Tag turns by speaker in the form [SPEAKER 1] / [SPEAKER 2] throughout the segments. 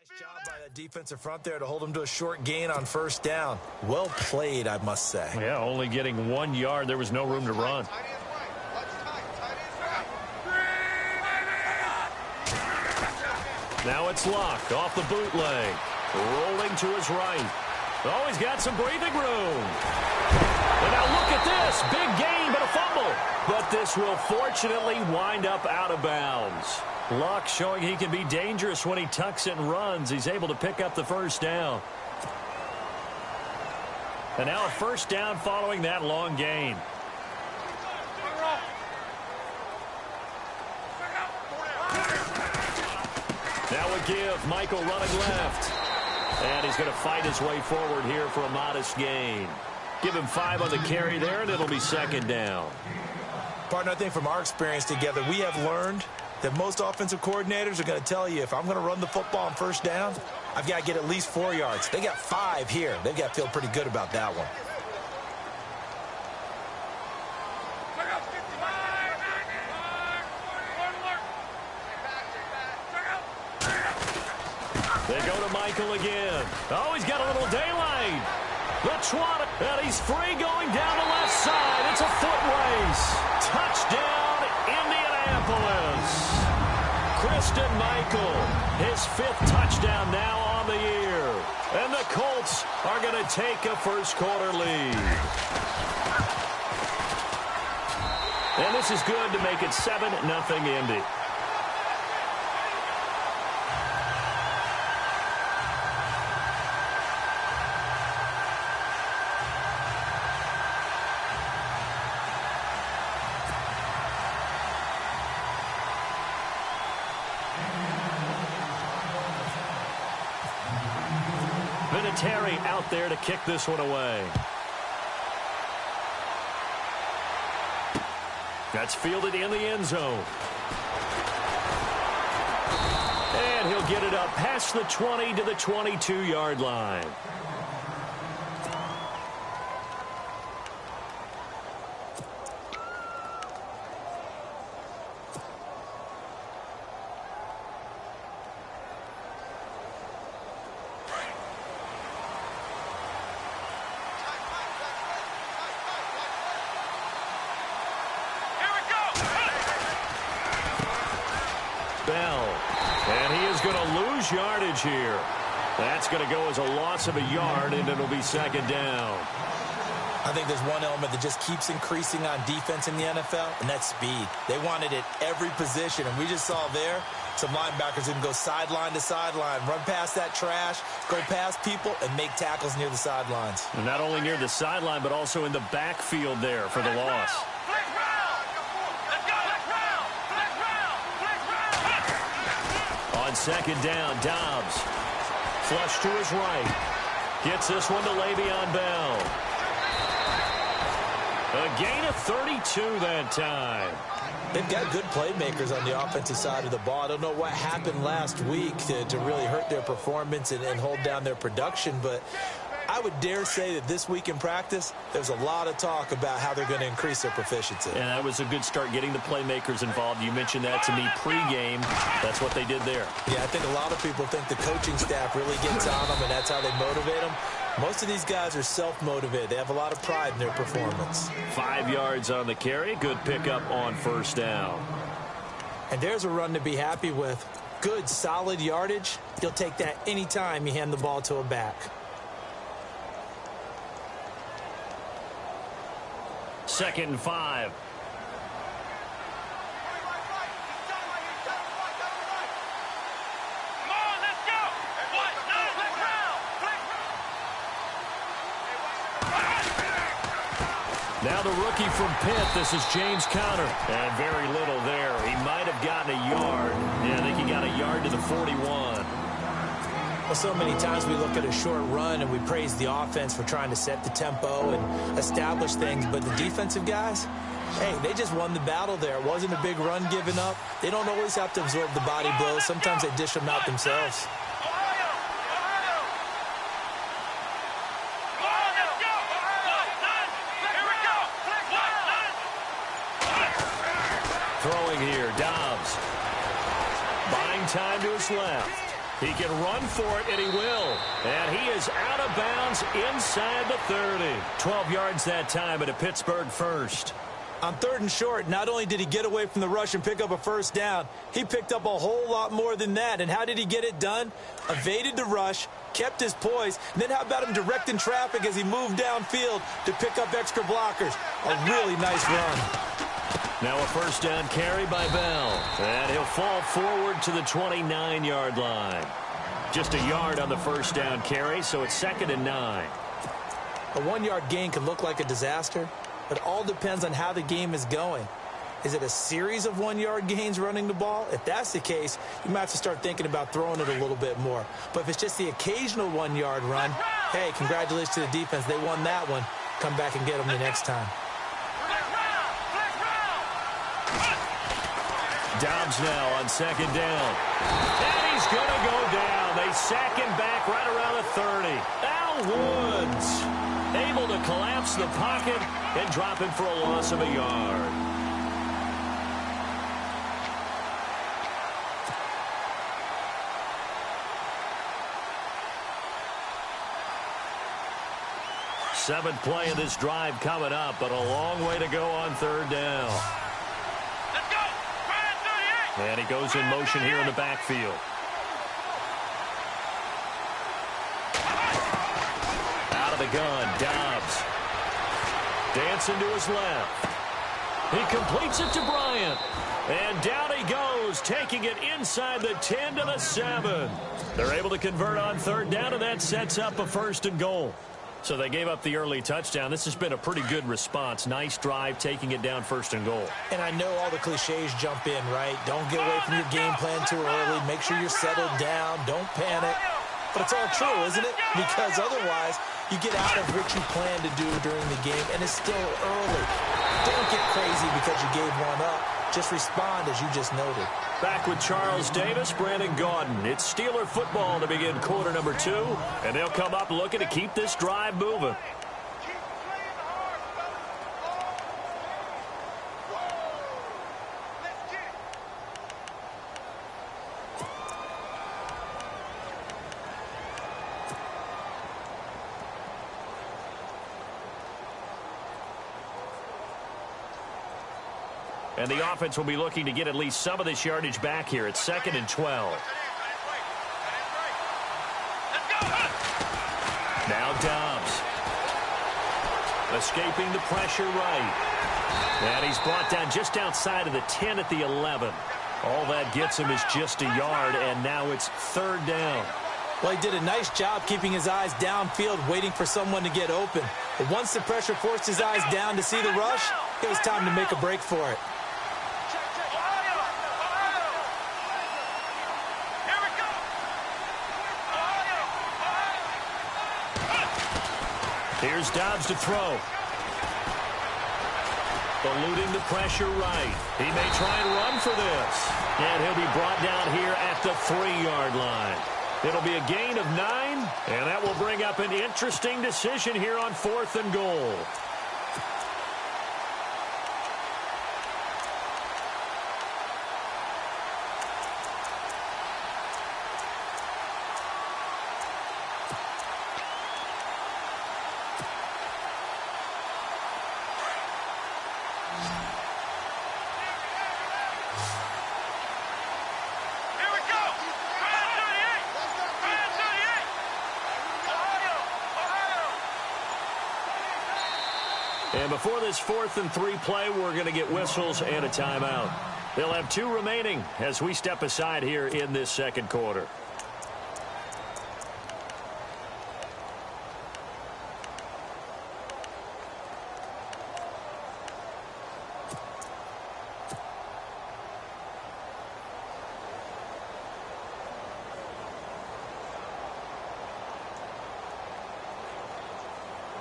[SPEAKER 1] Job by that defensive front there to hold him to a short gain on first down. Well played, I must say.
[SPEAKER 2] Yeah, only getting 1 yard. There was no room to run. Now it's Luck off the bootleg. Rolling to his right. Oh, he's got some breathing room. And now look at this. Big gain, but a fumble. But this will fortunately wind up out of bounds. Luck showing he can be dangerous when he tucks it and runs. He's able to pick up the first down. And now a first down following that long gain. Now a give. Michael running left. And he's going to fight his way forward here for a modest gain. Give him 5 on the carry there, and it'll be second down.
[SPEAKER 1] Partner, I think from our experience together, we have learned that most offensive coordinators are going to tell you, if I'm going to run the football on first down, I've got to get at least 4 yards. They got 5 here. They've got to feel pretty good about that one.
[SPEAKER 2] They go to Michael again. Oh, he's got a little daylight. Lachwana, and he's free going down the left side. It's a foot race. Touchdown, Indianapolis. Christian Michael, his 5th touchdown now on the year. And the Colts are going to take a first-quarter lead. And this is good to make it 7-0 Indy. Terry out there to kick this one away. That's fielded in the end zone. And he'll get it up past the 20 to the 22-yard line. Yardage here. That's going to go as a loss of a yard, and it'll be second down.
[SPEAKER 1] I think there's one element that just keeps increasing on defense in the NFL, and that's speed. They want it at every position, and we just saw there some linebackers who can go sideline to sideline, run past that trash, go past people, and make tackles near the sidelines.
[SPEAKER 2] And not only near the sideline, but also in the backfield there for the loss. On second down, Dobbs. Flush to his right. Gets this one to Le'Veon Bell. A gain of 32 that time.
[SPEAKER 1] They've got good playmakers on the offensive side of the ball. I don't know what happened last week to really hurt their performance and hold down their production, but I would dare say that this week in practice, there's a lot of talk about how they're going to increase their proficiency.
[SPEAKER 2] And that was a good start, getting the playmakers involved. You mentioned that to me pregame. That's what they did there.
[SPEAKER 1] Yeah, I think a lot of people think the coaching staff really gets on them, and that's how they motivate them. Most of these guys are self-motivated. They have a lot of pride in their performance.
[SPEAKER 2] 5 yards on the carry. Good pickup on first down.
[SPEAKER 1] And there's a run to be happy with. Good, solid yardage. You'll take that anytime you hand the ball to a back.
[SPEAKER 2] Second and 5. Now the rookie from Pitt, this is James Conner. And very little there. He might have gotten a yard. Yeah, I think he got a yard to the 41.
[SPEAKER 1] Well, so many times we look at a short run and we praise the offense for trying to set the tempo and establish things, but the defensive guys, hey, they just won the battle there. It wasn't a big run given up. They don't always have to absorb the body blows. Sometimes they dish them out themselves.
[SPEAKER 2] Throwing here, Dobbs. Buying time to his left. He can run for it, and he will. And he is out of bounds inside the 30. 12 yards that time at a Pittsburgh first.
[SPEAKER 1] On 3rd and short, not only did he get away from the rush and pick up a first down, he picked up a whole lot more than that. And how did he get it done? Evaded the rush, kept his poise, and then how about him directing traffic as he moved downfield to pick up extra blockers? A really nice run.
[SPEAKER 2] Now a first down carry by Bell. And he'll fall forward to the 29-yard line. Just a yard on the first down carry, so it's 2nd and 9.
[SPEAKER 1] A 1-yard gain can look like a disaster. It all depends on how the game is going. Is it a series of 1-yard gains running the ball? If that's the case, you might have to start thinking about throwing it a little bit more. But if it's just the occasional 1-yard run, hey, congratulations to the defense. They won that one. Come back and get them the next time.
[SPEAKER 2] Dobbs now on 2nd down. And he's going to go down. They sack him back right around the 30. Al Woods able to collapse the pocket and drop him for a loss of a yard. Seventh play of this drive coming up, but a long way to go on 3rd down.
[SPEAKER 3] Let's go.
[SPEAKER 2] And he goes in motion here in the backfield. Out of the gun, Dobbs. Dancing to his left. He completes it to Bryant. And down he goes, taking it inside the 10 to the 7. They're able to convert on 3rd down, and that sets up a 1st and goal. So they gave up the early touchdown. This has been a pretty good response. Nice drive, taking it down 1st and goal.
[SPEAKER 1] And I know all the cliches jump in, right? Don't get away from your game plan too early. Make sure you're settled down. Don't panic. But it's all true, isn't it? Because otherwise, you get out of what you plan to do during the game, and it's still early. Don't get crazy because you gave one up. Just respond as you just noted.
[SPEAKER 2] Back with Charles Davis, Brandon Gaudin. It's Steeler football to begin quarter number 2, and they'll come up looking to keep this drive moving. And the offense will be looking to get at least some of this yardage back here. It's 2nd and 12. Now Dobbs. Escaping the pressure right. And he's brought down just outside of the 10 at the 11. All that gets him is just a yard, and now it's 3rd down.
[SPEAKER 1] Well, he did a nice job keeping his eyes downfield, waiting for someone to get open. But once the pressure forced his eyes down to see the rush, it was time to make a break for it.
[SPEAKER 2] Here's Dobbs to throw. Eluding the pressure right. He may try and run for this. And he'll be brought down here at the 3-yard line. It'll be a gain of 9, and that will bring up an interesting decision here on 4th and goal. And before this 4th and 3 play, we're going to get whistles and a timeout. They'll have 2 remaining as we step aside here in this 2nd quarter.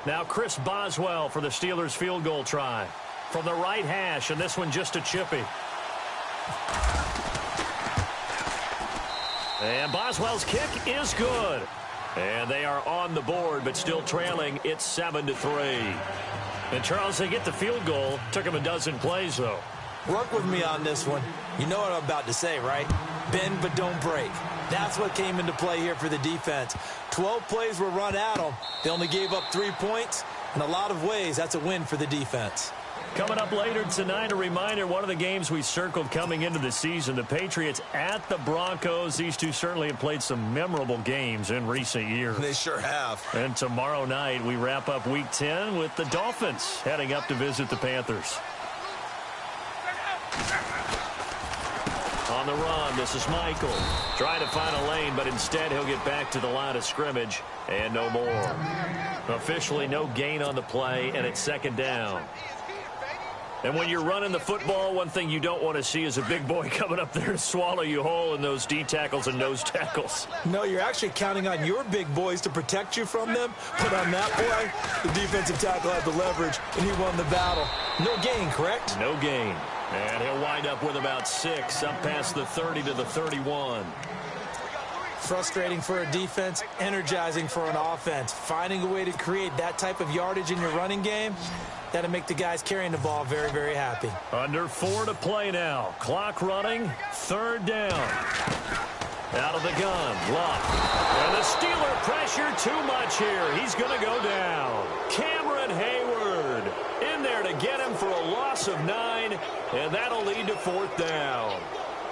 [SPEAKER 2] Now Chris Boswell for the Steelers field goal try. From the right hash, and this one just a chippy. And Boswell's kick is good. And they are on the board, but still trailing. It's 7-3. And Charles, they get the field goal. Took them a dozen plays, though.
[SPEAKER 1] Work with me on this one. You know what I'm about to say, right? Bend but don't break. That's what came into play here for the defense. 12 plays were run at them. They only gave up 3 points. In a lot of ways, that's a win for the defense.
[SPEAKER 2] Coming up later tonight, a reminder, one of the games we circled coming into the season, the Patriots at the Broncos. These two certainly have played some memorable games in recent years.
[SPEAKER 4] They sure have.
[SPEAKER 2] And tomorrow night, we wrap up Week 10 with the Dolphins heading up to visit the Panthers. On the run, this is Michael. Trying to find a lane, but instead he'll get back to the line of scrimmage and no more. Officially no gain on the play, and it's second down. And when you're running the football, one thing you don't want to see is a big boy coming up there to swallow you whole in those D tackles and nose tackles.
[SPEAKER 1] No, you're actually counting on your big boys to protect you from them. But on that play, the defensive tackle had the leverage, and he won the battle. No gain, correct?
[SPEAKER 2] No gain. And he'll wind up with about 6, up past the 30 to the 31.
[SPEAKER 1] Frustrating for a defense, energizing for an offense. Finding a way to create that type of yardage in your running game, that'll make the guys carrying the ball very, very happy.
[SPEAKER 2] Under 4 to play now. Clock running, third down. Out of the gun, Luck. And the Steeler pressure too much here. He's going to go down. Cameron Hayward in there to get him for a loss of 9, and that'll lead to fourth down.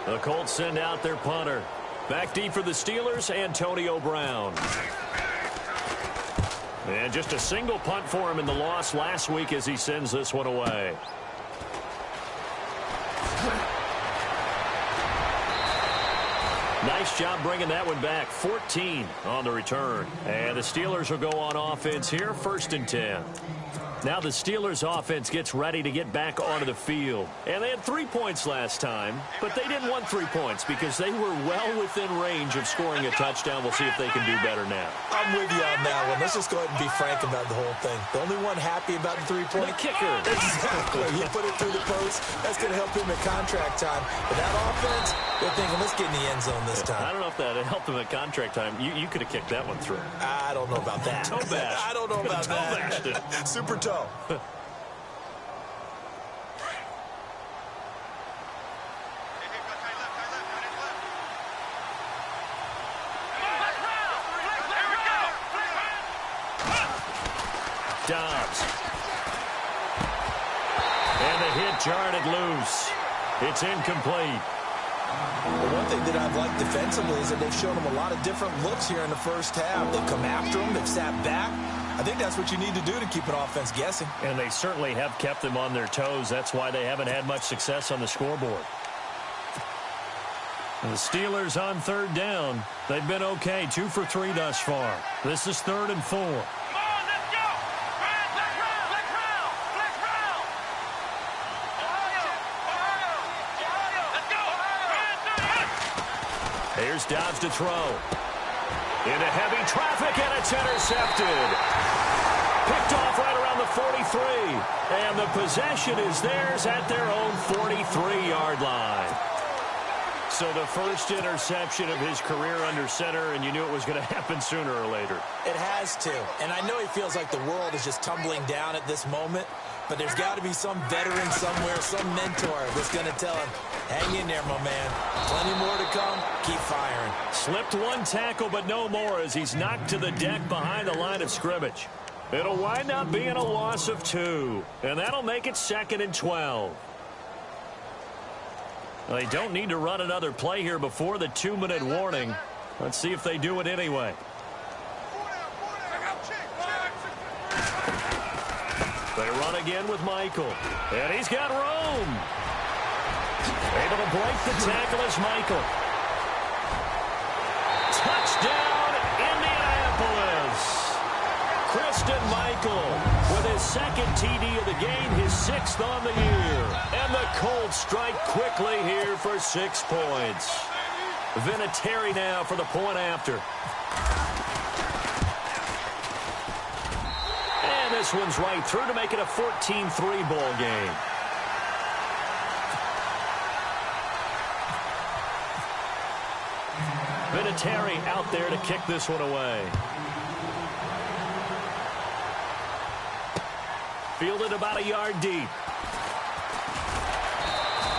[SPEAKER 2] The Colts send out their punter. Back deep for the Steelers, Antonio Brown. And just a single punt for him in the loss last week as he sends this one away. Nice job bringing that one back. 14 on the return. And the Steelers will go on offense here, 1st and 10. Now the Steelers offense gets ready to get back onto the field. And they had 3 points last time, but they didn't want 3 points because they were well within range of scoring a touchdown. We'll see if they can do better now.
[SPEAKER 1] I'm with you on that one. Let's just go ahead and be frank about the whole thing. The only one happy about the 3-point?
[SPEAKER 2] The kicker.
[SPEAKER 1] Exactly. He put it through the post. That's going to help him at contract time. But that offense, they're thinking, let's get in the end zone this time.
[SPEAKER 2] I don't know if that helped him at contract time. You could have kicked that one through.
[SPEAKER 1] I don't know about that.
[SPEAKER 2] Toe bash.
[SPEAKER 1] I don't know about that. Super toe.
[SPEAKER 2] Dobbs. And the hit jarred it loose. It's incomplete.
[SPEAKER 1] The one thing that I've liked defensively is that they've shown them a lot of different looks here in the first half. They've come after them. They've sat back. I think that's what you need to do to keep an offense guessing.
[SPEAKER 2] And they certainly have kept them on their toes. That's why they haven't had much success on the scoreboard. And the Steelers on third down. They've been okay. 2 for 3 thus far. This is 3rd and 4. Here's Dobbs to throw. Into heavy traffic, and it's intercepted. Picked off right around the 43. And the possession is theirs at their own 43-yard line. So the first interception of his career under center, and you knew it was going to happen sooner or later.
[SPEAKER 1] It has to. And I know he feels like the world is just tumbling down at this moment, but there's got to be some veteran somewhere, some mentor that's going to tell him, hang in there, my man. Plenty more to come. Keep firing.
[SPEAKER 2] Slipped one tackle, but no more as he's knocked to the deck behind the line of scrimmage. It'll wind up being a loss of 2, and that'll make it 2nd and 12. They don't need to run another play here before the 2-minute warning. Let's see if they do it anyway. They run again with Michael. And he's got room. Able to break the tackle is Michael. Touchdown, Indianapolis. Christian Michael with his 2nd TD of the game, his 6th on the year. And the Colts strike quickly here for 6 points. Vinatieri now for the point after. And this one's right through to make it a 14-3 ball game. Vinatieri out there to kick this one away. Fielded about a yard deep.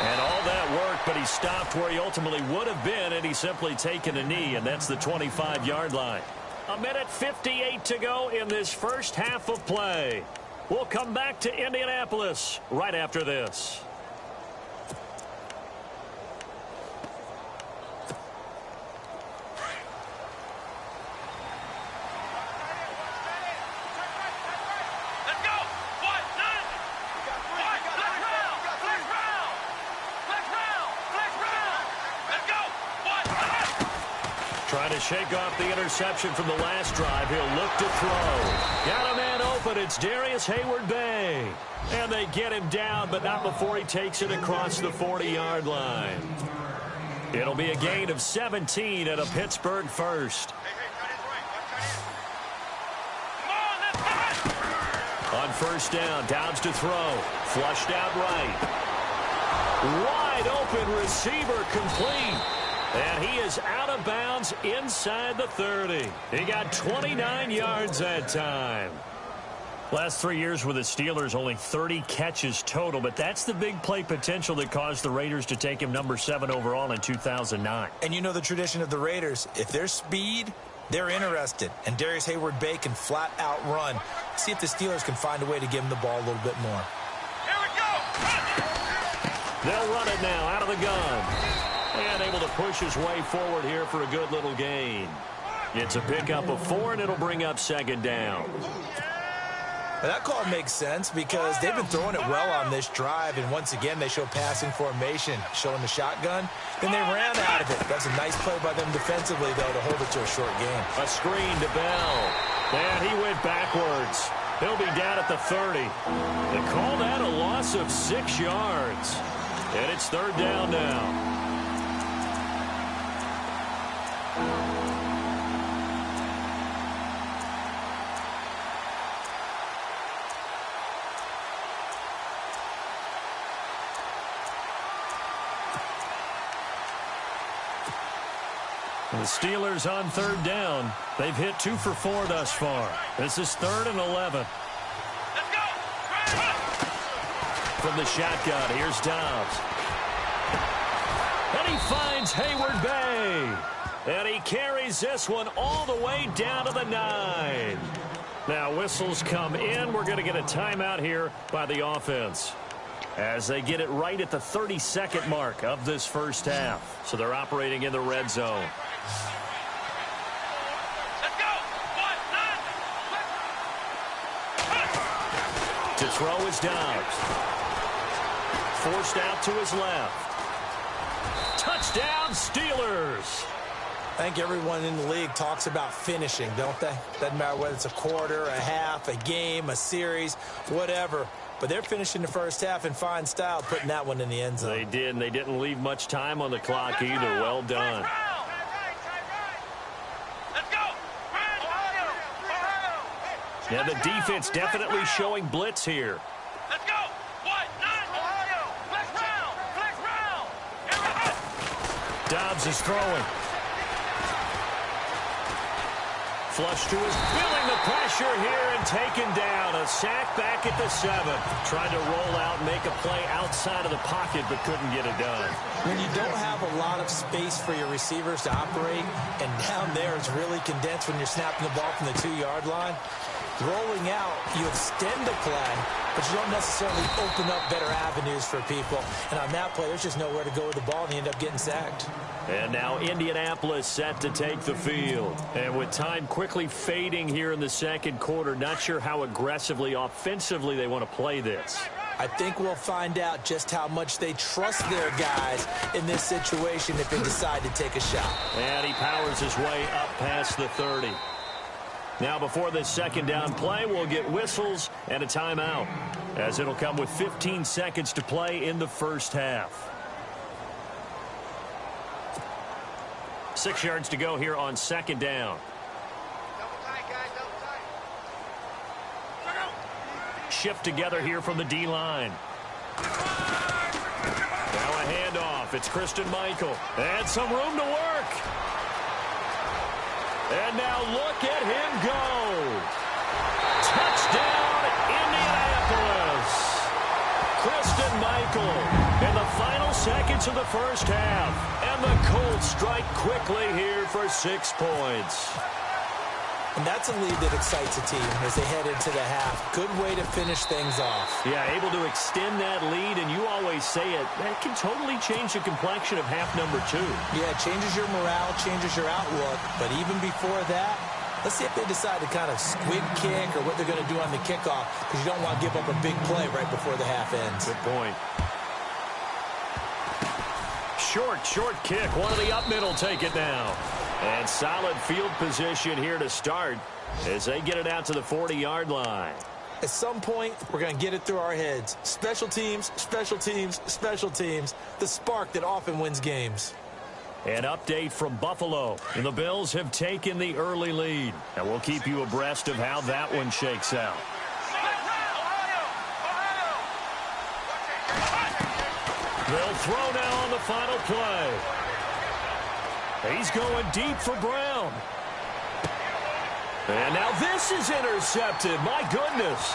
[SPEAKER 2] And all that work, but he stopped where he ultimately would have been, and he's simply taken a knee, and that's the 25-yard line. 1:58 to go in this first half of play. We'll come back to Indianapolis right after this. Trying to shake off the interception from the last drive. He'll look to throw. Got a man open. It's Darius Hayward-Bay. And they get him down, but not before he takes it across the 40-yard line. It'll be a gain of 17 at a Pittsburgh first. On first down, Downs to throw. Flushed out right. Wide open receiver complete. And he is out of bounds inside the 30. He got 29 yards that time. Last 3 years with the Steelers, only 30 catches total, but that's the big play potential that caused the Raiders to take him number 7 overall in 2009.
[SPEAKER 1] And you know the tradition of the Raiders. If there's speed, they're interested. And Darius Hayward-Bay can flat out run. See if the Steelers can find a way to give him the ball a little bit more.
[SPEAKER 3] Here we go.
[SPEAKER 2] They'll run it now out of the gun. And able to push his way forward here for a good little gain. It's a pickup of 4, and it'll bring up second down.
[SPEAKER 1] Now that call makes sense because they've been throwing it well on this drive, and once again they show passing formation, showing the shotgun. Then they ran out of it. That's a nice play by them defensively, though, to hold it to a short game.
[SPEAKER 2] A screen to Bell. And he went backwards. He'll be down at the 30. They call that a loss of 6 yards. And it's third down now. The Steelers on third down. They've hit 2 for 4 thus far. This is 3rd and 11.
[SPEAKER 3] Let's go.
[SPEAKER 2] From the shotgun, here's Dobbs. And he finds Hayward-Bay. And he carries this one all the way down to the 9. Now whistles come in. We're going to get a timeout here by the offense, as they get it right at the 32nd mark of this first half. So they're operating in the red zone.
[SPEAKER 3] Let's go.
[SPEAKER 2] To throw is Dobbs. Forced out to his left. Touchdown, Steelers.
[SPEAKER 1] I think everyone in the league talks about finishing, don't they? Doesn't matter whether it's a quarter, a half, a game, a series, whatever. But they're finishing the first half in fine style, putting that one in the end zone.
[SPEAKER 2] They did, and they didn't leave much time on the clock either. Well done.
[SPEAKER 3] Let's go.
[SPEAKER 2] Yeah, the defense definitely showing blitz here.
[SPEAKER 3] Let's go. Flex round. Here we go.
[SPEAKER 2] Dobbs is throwing. Flush to his, feeling the pressure here and taken down. A sack back at the 7. Trying to roll out and make a play outside of the pocket, but couldn't get it done.
[SPEAKER 1] When you don't have a lot of space for your receivers to operate, and down there it's really condensed when you're snapping the ball from the 2-yard line, rolling out, you extend the play, but you don't necessarily open up better avenues for people. And on that play, there's just nowhere to go with the ball, and you end up getting sacked.
[SPEAKER 2] And now Indianapolis set to take the field. And with time quickly fading here in the second quarter, not sure how aggressively, offensively they want to play this.
[SPEAKER 1] I think we'll find out just how much they trust their guys in this situation if they decide to take a shot.
[SPEAKER 2] And he powers his way up past the 30. Now before this second down play, we'll get whistles and a timeout, as it'll come with 15 seconds to play in the first half. 6 yards to go here on second down. Shift together here from the D-line. Now a handoff. It's Christian Michael. And some room to work. And now look at him go. Touchdown, Indianapolis. Christian Michael in the final into the first half. And the Colts strike quickly here for 6 points.
[SPEAKER 1] And that's a lead that excites a team as they head into the half. Good way to finish things off.
[SPEAKER 2] Yeah, able to extend that lead, and you always say it, that can totally change the complexion of half number 2.
[SPEAKER 1] Yeah, it changes your morale, changes your outlook. But even before that, let's see if they decide to kind of squib kick or what they're going to do on the kickoff, because you don't want to give up a big play right before the half ends.
[SPEAKER 2] Good point. Short kick. One of the up middle take it now. And solid field position here to start as they get it out to the 40-yard line.
[SPEAKER 1] At some point, we're going to get it through our heads. Special teams, special teams, special teams. The spark that often wins games.
[SPEAKER 2] An update from Buffalo. And the Bills have taken the early lead. And we'll keep you abreast of how that one shakes out. They'll throw now on the final play. He's going deep for Brown. And now this is intercepted. My goodness.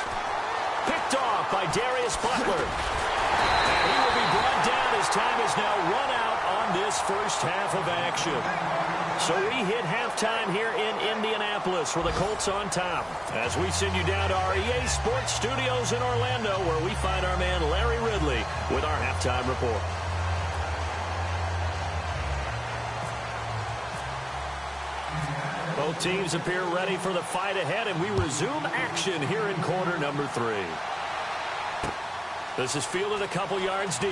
[SPEAKER 2] Picked off by Darius Butler. And he will be brought down as time is now run out on this first half of action. So we hit halftime here in Indianapolis with the Colts on top. As we send you down to our EA Sports Studios in Orlando, where we find our man Larry Ridley with our halftime report. Both teams appear ready for the fight ahead, and we resume action here in quarter number 3. This is fielded a couple yards deep.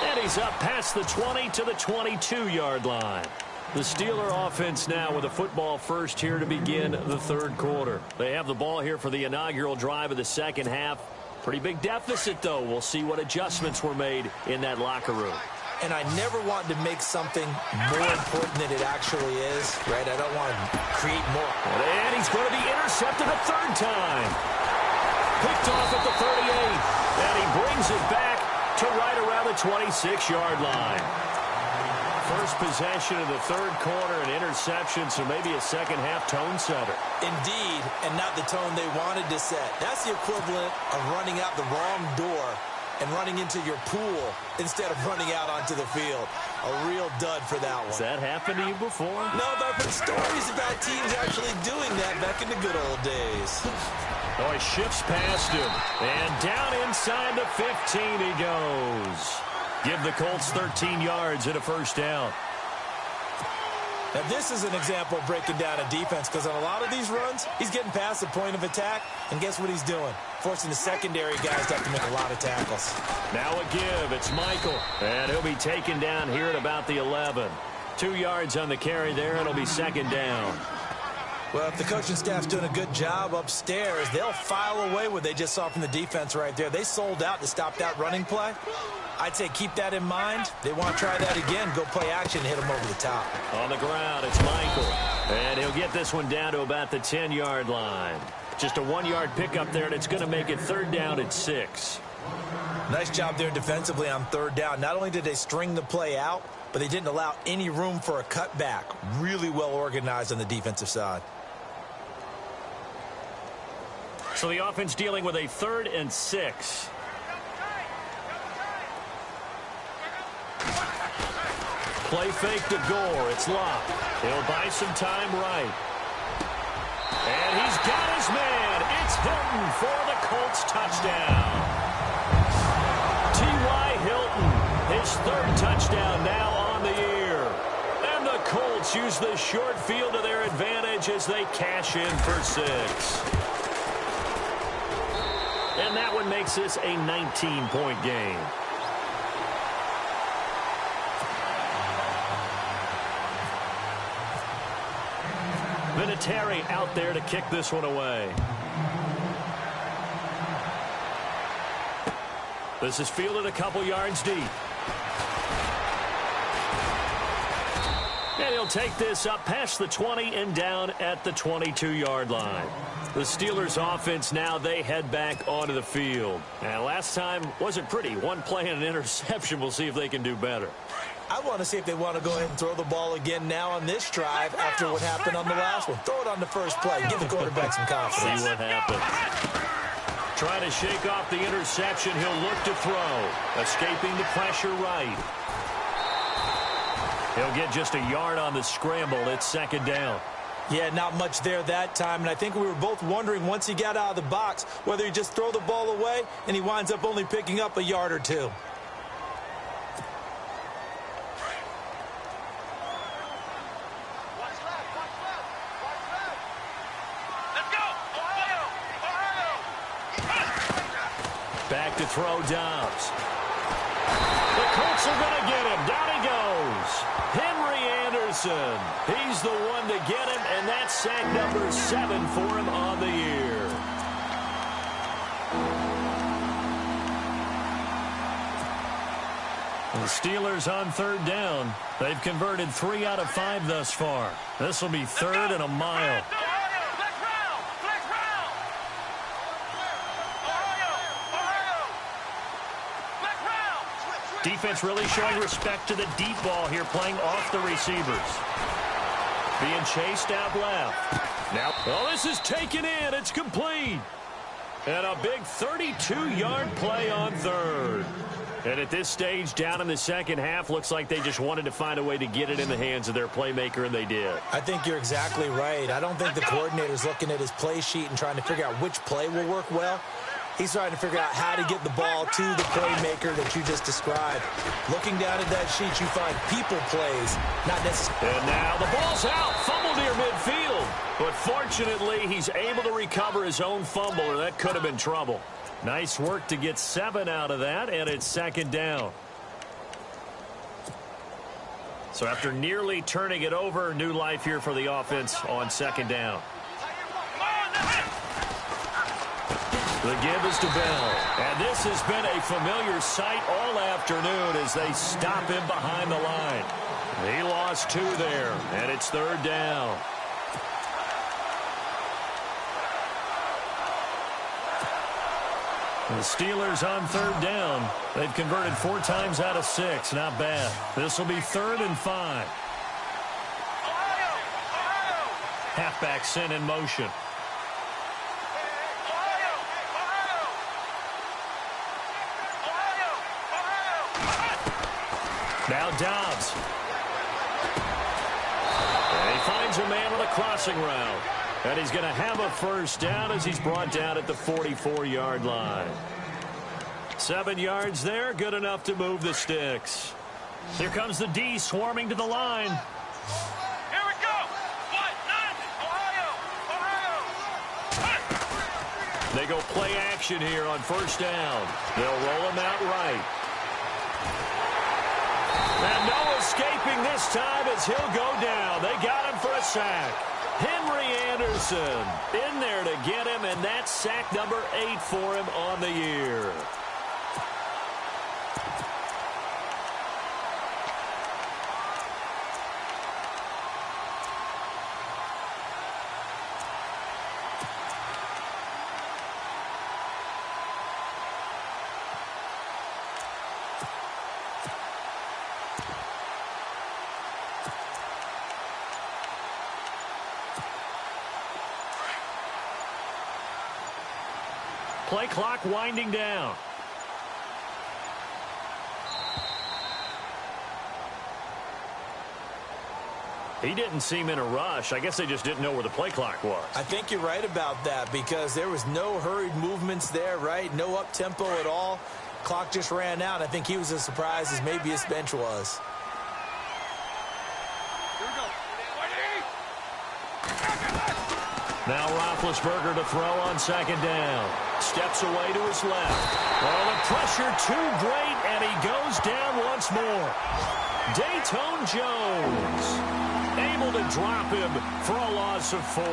[SPEAKER 2] And he's up past the 20 to the 22-yard line. The Steeler offense now with a football first here to begin the third quarter. They have the ball here for the inaugural drive of the second half. Pretty big deficit, though. We'll see what adjustments were made in that locker room.
[SPEAKER 1] And I never want to make something more important than it actually is, right? I don't want to create more.
[SPEAKER 2] And he's going to be intercepted a third time. Picked off at the 38. And he brings it back to right around the 26-yard line. First possession of the third quarter, an interception, so maybe a second-half tone setter.
[SPEAKER 1] Indeed, and not the tone they wanted to set. That's the equivalent of running out the wrong door and running into your pool instead of running out onto the field. A real dud for that one.
[SPEAKER 2] Has that happened to you before?
[SPEAKER 1] No, but I've heard stories about teams actually doing that back in the good old days.
[SPEAKER 2] Oh, he shifts past him. And down inside the 15 he goes. Give the Colts 13 yards and a first down.
[SPEAKER 1] Now, this is an example of breaking down a defense, because on a lot of these runs, he's getting past the point of attack, and guess what he's doing? Forcing the secondary guys to have to make a lot of tackles.
[SPEAKER 2] Now a give. It's Michael. And he'll be taken down here at about the 11. 2 yards on the carry there, and it'll be second down.
[SPEAKER 1] Well, if the coaching staff's doing a good job upstairs, they'll file away what they just saw from the defense right there. They sold out to stop that running play. I'd say keep that in mind. They want to try that again, go play action, hit them over the top.
[SPEAKER 2] On the ground, it's Michael. And he'll get this one down to about the 10-yard line. Just a 1-yard pickup there, and it's going to make it third down at 6.
[SPEAKER 1] Nice job there defensively on third down. Not only did they string the play out, but they didn't allow any room for a cutback. Really well organized on the defensive side.
[SPEAKER 2] So the offense dealing with a 3rd and 6. Play fake to Gore. It's locked. He'll buy some time right. And he's got his man. It's Hilton for the Colts touchdown. T.Y. Hilton, his 3rd touchdown now on the year. And the Colts use the short field to their advantage as they cash in for 6. And that one makes this a 19-point game. Vinatieri out there to kick this one away. This is fielded a couple yards deep. And he'll take this up past the 20 and down at the 22-yard line. The Steelers offense now, they head back onto the field. And last time wasn't pretty. One play and an interception. We'll see if they can do better.
[SPEAKER 1] I want to see if they want to go ahead and throw the ball again now on this drive after what happened on the last one. Throw it on the first play. Give the quarterback some confidence.
[SPEAKER 2] See what happens. Trying to shake off the interception. He'll look to throw. Escaping the pressure right. He'll get just a yard on the scramble. It's second down.
[SPEAKER 1] Yeah, not much there that time, and I think we were both wondering once he got out of the box whether he just throw the ball away and he winds up only picking up a yard or two.
[SPEAKER 2] Back to throw Dobbs. The Colts are going to get him. Down he goes. Henry Anderson. He's the one to get him, and that's sack number 7 for him on the year. The Steelers on third down. They've converted 3 out of 5 thus far. This will be third and a mile. Defense really showing respect to the deep ball here, playing off the receivers. Being chased out left. Now, oh, this is taken in. It's complete. And a big 32-yard play on third. And at this stage, down in the second half, looks like they just wanted to find a way to get it in the hands of their playmaker, and they did.
[SPEAKER 1] I think you're exactly right. I don't think the coordinator's looking at his play sheet and trying to figure out which play will work well. He's trying to figure out how to get the ball to the playmaker that you just described. Looking down at that sheet, you find people plays, not necessarily.
[SPEAKER 2] And now the ball's out, fumbled near midfield. But fortunately, he's able to recover his own fumble, or that could have been trouble. Nice work to get 7 out of that, and it's second down. So after nearly turning it over, new life here for the offense on second down. The give is to Bell. And this has been a familiar sight all afternoon as they stop him behind the line. He lost 2 there, and it's third down. The Steelers on third down. They've converted 4 times out of 6. Not bad. This will be third and 5. Halfback sent in motion. Now Dobbs. And he finds a man on a crossing route. And he's going to have a first down as he's brought down at the 44-yard line. 7 yards there, good enough to move the sticks. Here comes the D swarming to the line.
[SPEAKER 3] Here we go. 1-9, Ohio.
[SPEAKER 2] They go play action here on first down. They'll roll him out right. And no escaping this time as he'll go down. They got him for a sack. Henry Anderson in there to get him, and that's sack number 8 for him on the year. Play clock winding down. He didn't seem in a rush. I guess they just didn't know where the play clock was.
[SPEAKER 1] I think you're right about that because there was no hurried movements there, right? No up-tempo at all. Clock just ran out. I think he was as surprised as maybe his bench was.
[SPEAKER 2] Now Roethlisberger to throw on second down. Steps away to his left. Oh, the pressure too great, and he goes down once more. Dayton Jones able to drop him for a loss of 4.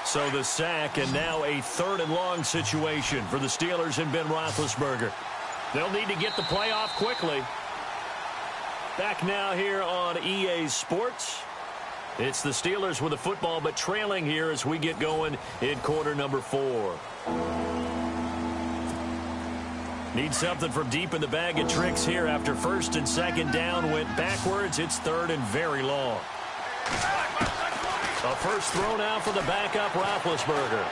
[SPEAKER 2] So the sack, and now a 3rd and long situation for the Steelers and Ben Roethlisberger. They'll need to get the play off quickly. Back now here on EA Sports. It's the Steelers with the football, but trailing here as we get going in quarter number 4. Need something from deep in the bag of tricks here after first and second down went backwards. It's third and very long. A first throw now for the backup Roethlisberger.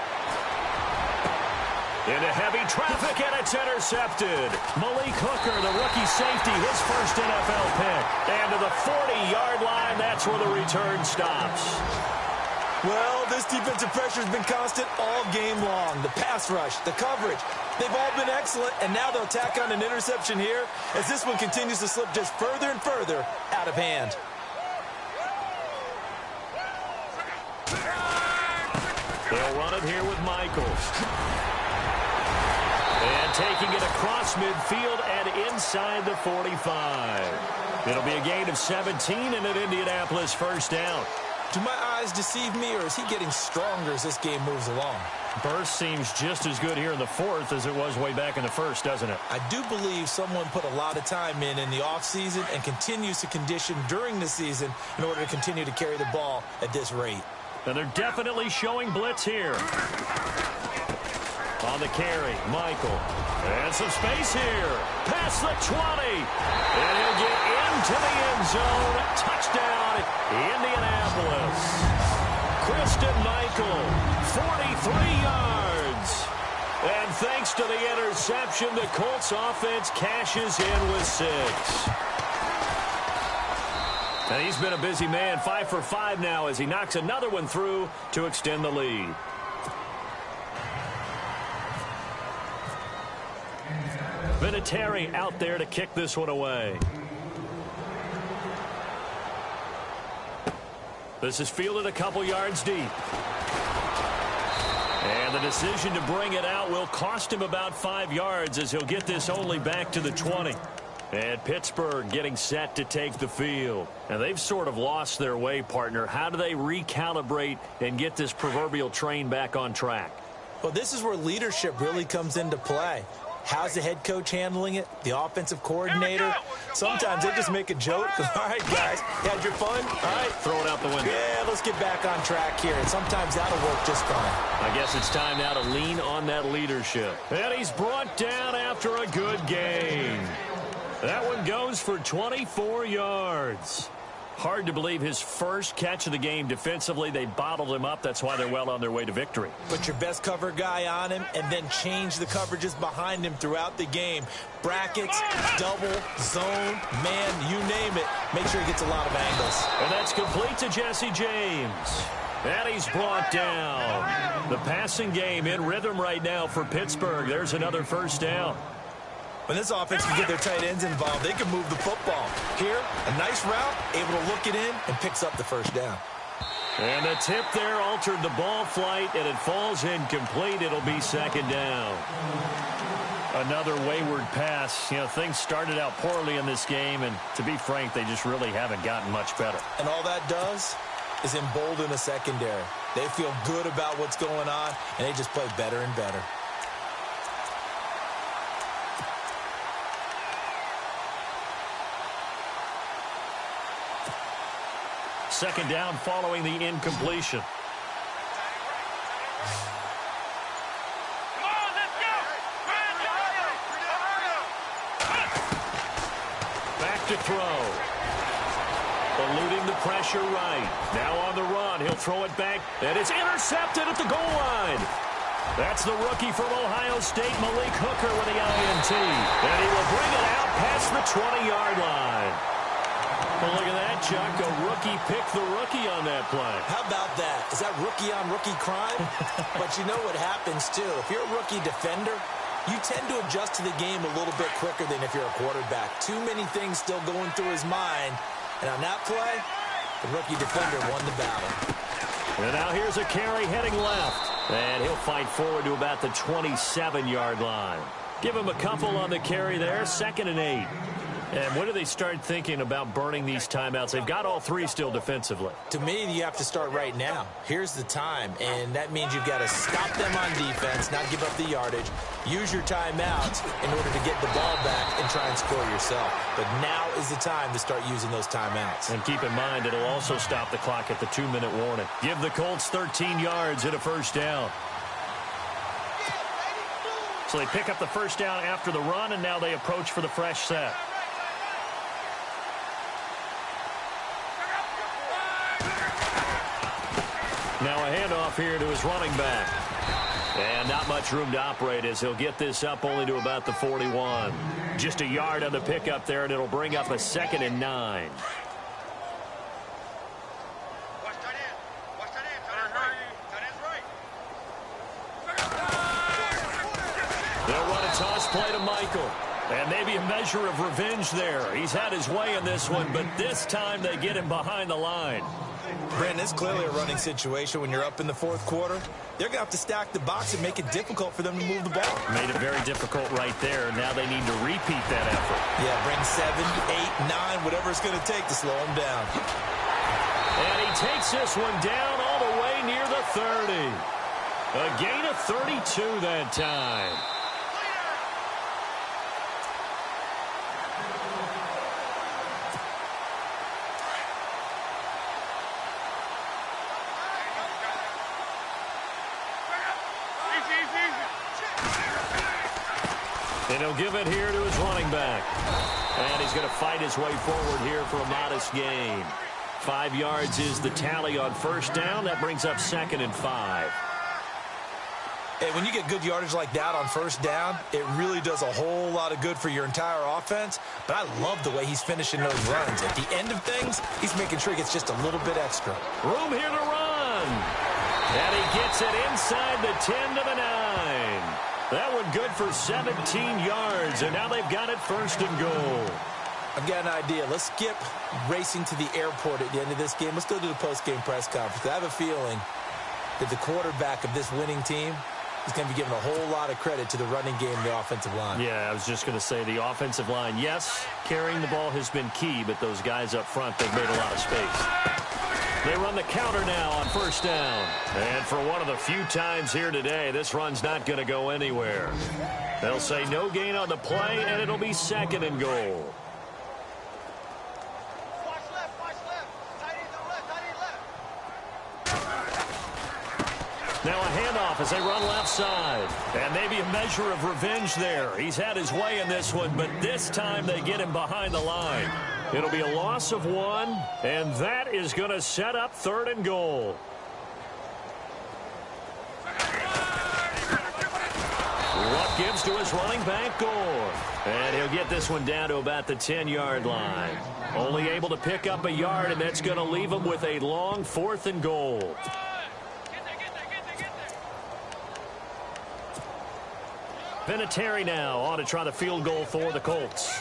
[SPEAKER 2] Into heavy traffic, and it's intercepted. Malik Hooker, the rookie safety, his first NFL pick. And to the 40-yard line, that's where the return stops.
[SPEAKER 1] Well, this defensive pressure has been constant all game long. The pass rush, the coverage, they've all been excellent, and now they'll tack on an interception here as this one continues to slip just further and further out of hand.
[SPEAKER 2] They'll run it here with Michaels. And taking it across midfield and inside the 45. It'll be a gain of 17 and an Indianapolis first down.
[SPEAKER 1] Do my eyes deceive me, or is he getting stronger as this game moves along?
[SPEAKER 2] Burst seems just as good here in the fourth as it was way back in the first, doesn't it?
[SPEAKER 1] I do believe someone put a lot of time in the offseason and continues to condition during the season in order to continue to carry the ball at this rate.
[SPEAKER 2] And they're definitely showing blitz here. On the carry, Michael. And some space here. Past the 20. And he'll get into the end zone. Touchdown, Indianapolis. Christian Michael, 43 yards. And thanks to the interception, the Colts offense cashes in with 6. And he's been a busy man, 5 for 5 now as he knocks another one through to extend the lead. Vinatieri out there to kick this one away. This is fielded a couple yards deep. And the decision to bring it out will cost him about 5 yards as he'll get this only back to the 20. And Pittsburgh getting set to take the field. And they've sort of lost their way, partner. How do they recalibrate and get this proverbial train back on track?
[SPEAKER 1] Well, this is where leadership really comes into play. How's the head coach handling it? The offensive coordinator? Sometimes they just make a joke. All right, guys, you had your fun? All right.
[SPEAKER 2] Throw it out the window.
[SPEAKER 1] Yeah, let's get back on track here. And sometimes that'll work just fine.
[SPEAKER 2] I guess it's time now to lean on that leadership. And he's brought down after a good game. That one goes for 24 yards. Hard to believe his first catch of the game defensively. They bottled him up. That's why they're well on their way to victory.
[SPEAKER 1] Put your best cover guy on him and then change the coverages behind him throughout the game. Brackets, double, zone, man, you name it. Make sure he gets a lot of angles.
[SPEAKER 2] And that's complete to Jesse James. And he's brought down. The passing game in rhythm right now for Pittsburgh. There's another first down.
[SPEAKER 1] When this offense can get their tight ends involved, they can move the football. Here, a nice route, able to look it in, and picks up the first down.
[SPEAKER 2] And the tip there altered the ball flight, and it falls incomplete. It'll be second down. Another wayward pass. You know, things started out poorly in this game, and to be frank, they just really haven't gotten much better.
[SPEAKER 1] And all that does is embolden the secondary. They feel good about what's going on, and they just play better and better.
[SPEAKER 2] Second down following the incompletion.
[SPEAKER 3] Come on, let's go!
[SPEAKER 2] Back to throw. Eluding the pressure right. Now on the run. He'll throw it back. And it's intercepted at the goal line. That's the rookie from Ohio State, Malik Hooker, with the INT. And he will bring it out past the 20-yard line. Well, look at that, Chuck. A rookie picked the rookie on that play.
[SPEAKER 1] How about that? Is that rookie-on-rookie crime? But you know what happens, too. If you're a rookie defender, you tend to adjust to the game a little bit quicker than if you're a quarterback. Too many things still going through his mind. And on that play, the rookie defender won the battle.
[SPEAKER 2] And now here's a carry heading left. And he'll fight forward to about the 27-yard line. Give him a couple on the carry there. 2nd and 8. And when do they start thinking about burning these timeouts? They've got all 3 still defensively.
[SPEAKER 1] To me, you have to start right now. Here's the time, and that means you've got to stop them on defense, not give up the yardage, use your timeouts in order to get the ball back and try and score yourself. But now is the time to start using those timeouts.
[SPEAKER 2] And keep in mind, it'll also stop the clock at the 2-minute warning. Give the Colts 13 yards and a first down. So they pick up the first down after the run, and now they approach for the fresh set. Now a handoff here to his running back. And not much room to operate as he'll get this up only to about the 41. Just a yard on the pickup there, and it'll bring up a 2nd and 9.
[SPEAKER 3] Watch tight end. Watch tight end. Tight end's right. Tight end's right.
[SPEAKER 2] They'll run a toss play to Michael. And maybe a measure of revenge there. He's had his way in this one, but this time they get him behind the line.
[SPEAKER 1] Brandon, it's clearly a running situation when you're up in the fourth quarter. They're going to have to stack the box and make it difficult for them to move the ball.
[SPEAKER 2] Made it very difficult right there. Now they need to repeat that effort.
[SPEAKER 1] Yeah, bring 7, 8, 9, whatever it's going to take to slow him down.
[SPEAKER 2] And he takes this one down all the way near the 30. A gain of 32 that time. And he'll give it here to his running back. And he's going to fight his way forward here for a modest gain. 5 yards is the tally on first down. That brings up 2nd and 5.
[SPEAKER 1] Hey, when you get good yardage like that on first down, it really does a whole lot of good for your entire offense. But I love the way he's finishing those runs. At the end of things, he's making sure he gets just a little bit extra.
[SPEAKER 2] Room here to run. And he gets it inside the 10 to the 9. That one good for 17 yards, and now they've got it 1st and goal.
[SPEAKER 1] I've got an idea. Let's skip racing to the airport at the end of this game. Let's go to the post-game press conference. I have a feeling that the quarterback of this winning team is going to be giving a whole lot of credit to the running game and the offensive line.
[SPEAKER 2] Yeah, I was just going to say the offensive line, yes, carrying the ball has been key, but those guys up front, they've made a lot of space. They run the counter now on first down. And for one of the few times here today, this run's not going to go anywhere. They'll say no gain on the play, and it'll be 2nd and goal.
[SPEAKER 3] Watch left. Watch left. Tight end to the left. Tight end left.
[SPEAKER 2] Now a handoff as they run left side. And maybe a measure of revenge there. He's had his way in this one, but this time they get him behind the line. It'll be a loss of 1, and that is going to set up 3rd and goal. Luck gives to his running back, Gore. And he'll get this one down to about the 10-yard line. Only able to pick up a yard, and that's going to leave him with a long 4th and goal. Vinatieri now on to try the field goal for the Colts.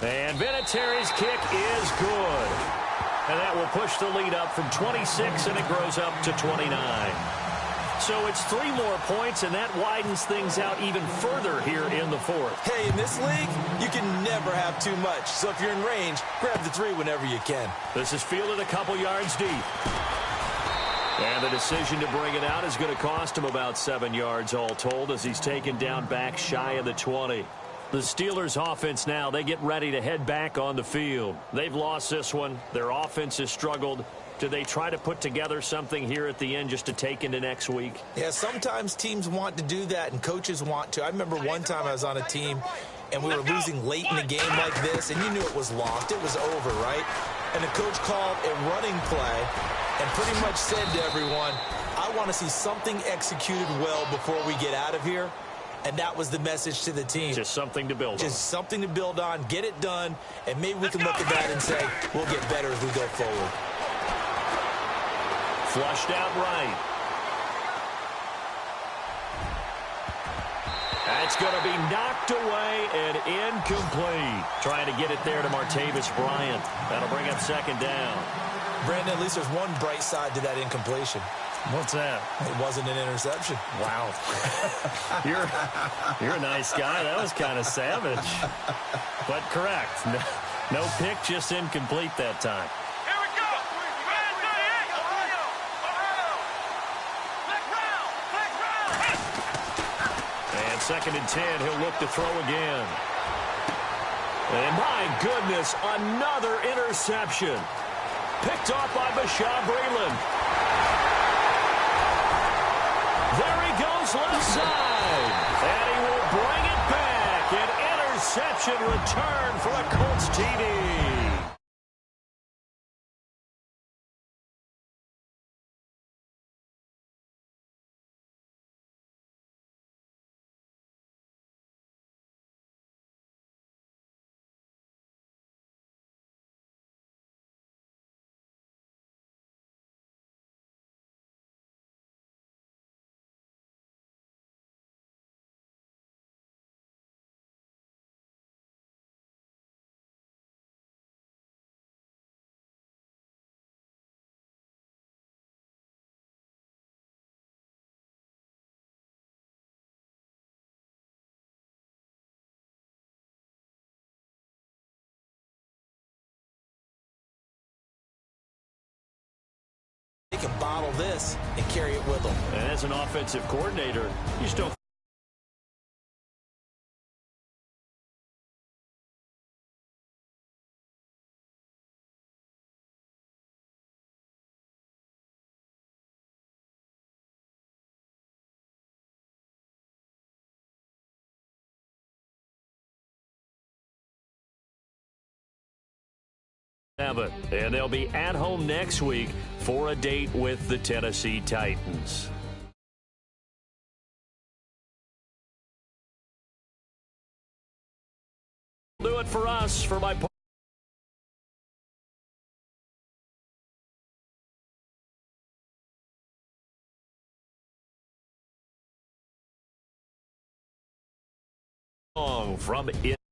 [SPEAKER 2] And Vinatieri's kick is good. And that will push the lead up from 26, and it grows up to 29. So it's 3 more points, and that widens things out even further here in the 4th.
[SPEAKER 1] Hey, in this league, you can never have too much. So if you're in range, grab the 3 whenever you can.
[SPEAKER 2] This is fielded a couple yards deep. And the decision to bring it out is going to cost him about 7 yards all told as he's taken down back shy of the 20. The Steelers' offense now, they get ready to head back on the field. They've lost this one. Their offense has struggled. Do they try to put together something here at the end just to take into next week?
[SPEAKER 1] Yeah, sometimes teams want to do that and coaches want to. I remember one time I was on a team and we were losing late in the game like this, and you knew it was lost. It was over, right? And the coach called a running play and pretty much said to everyone, I want to see something executed well before we get out of here. And that was the message to the team.
[SPEAKER 2] Just something to build on.
[SPEAKER 1] Just something to build on, get it done, and maybe we can look at that and say, we'll get better as we go forward.
[SPEAKER 2] Flushed out right. That's going to be knocked away and incomplete. Trying to get it there to Martavis Bryant. That'll bring up 2nd down.
[SPEAKER 1] Brandon, at least there's one bright side to that incompletion.
[SPEAKER 2] What's that?
[SPEAKER 1] It wasn't an interception.
[SPEAKER 2] Wow. You're a nice guy. That was kind of savage. But correct. No pick, just incomplete that time.
[SPEAKER 3] Here we go. Red 38. Ohio. Ohio.
[SPEAKER 2] And 2nd and 10, he'll look to throw again. And my goodness, another interception. Picked off by Bashaw Breeland. goes left side. And he will bring it back. An interception return for a Colts TD.
[SPEAKER 1] They can bottle this and carry it with them.
[SPEAKER 2] And as an offensive coordinator, you just don't have it. And they'll be at home next week for a date with the Tennessee Titans. Do it for us, for my from it.